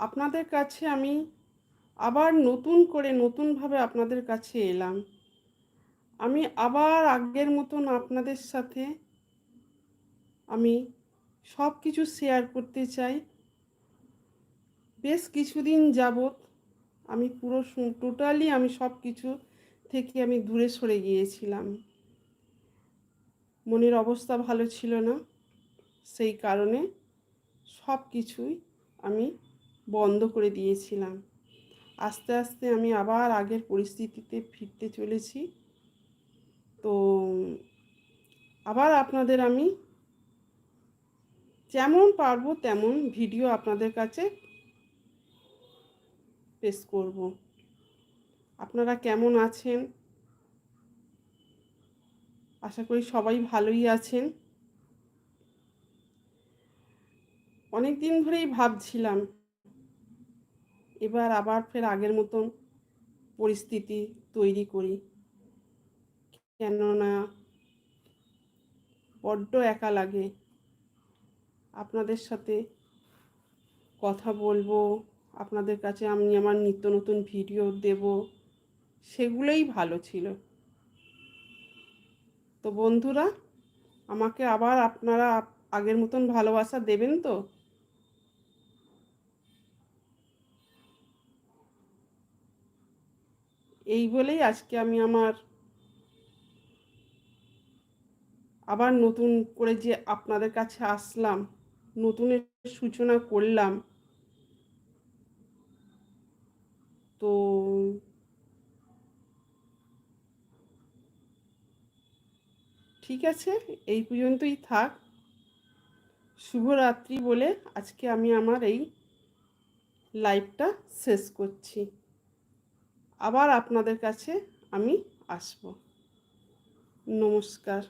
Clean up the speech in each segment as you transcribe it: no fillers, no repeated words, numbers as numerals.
আপনাদের কাছে আমি আবার নতুন করে নতুনভাবে আপনাদের কাছে এলাম। আমি আবার আগের মতন আপনাদের সাথে আমি সব কিছু শেয়ার করতে চাই। বেশ কিছুদিন যাবৎ আমি পুরো টোটালি আমি সব কিছু থেকে আমি দূরে সরে গিয়েছিলাম। মনের অবস্থা ভালো ছিল না। সেই কারণে সব কিছুই আমি বন্ধ করে দিয়েছিলাম। আস্তে আস্তে আমি আবার আগের পরিস্থিতিতে ফিরতে চলেছি। তো আবার আপনাদের আমি যেমন পারবো তেমন ভিডিও আপনাদের কাছে পেশ করব। আপনারা কেমন আছেন? আশা করি সবাই ভালোই আছেন। অনেক দিন ধরেই ভাবছিলাম এবার আবার ফের আগের মতন পরিস্থিতি তৈরি করি, কেননা বড্ড একা লাগে। আপনাদের সাথে কথা বলবো, আপনাদের কাছে আমি আমার নিত্য নতুন ভিডিও দেব, সেগুলোই ভালো ছিল। তো বন্ধুরা, আমাকে আবার আপনারা আগের মতন ভালোবাসা দেবেন তো? এই বলেই আজকে আমি আমার আবার নতুন করে যে আপনাদের কাছে আসলাম, নতুনের সূচনা করলাম। তো ঠিক আছে, এই পর্যন্তই থাক। শুভরাত্রি বলে আজকে আমি আমার এই লাইভটা শেষ করছি। আবার আপনাদের কাছে আমি আসব। নমস্কার,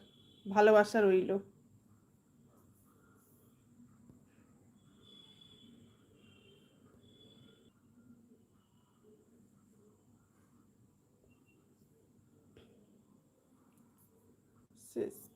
ভালোবাসা রইল। শেষ।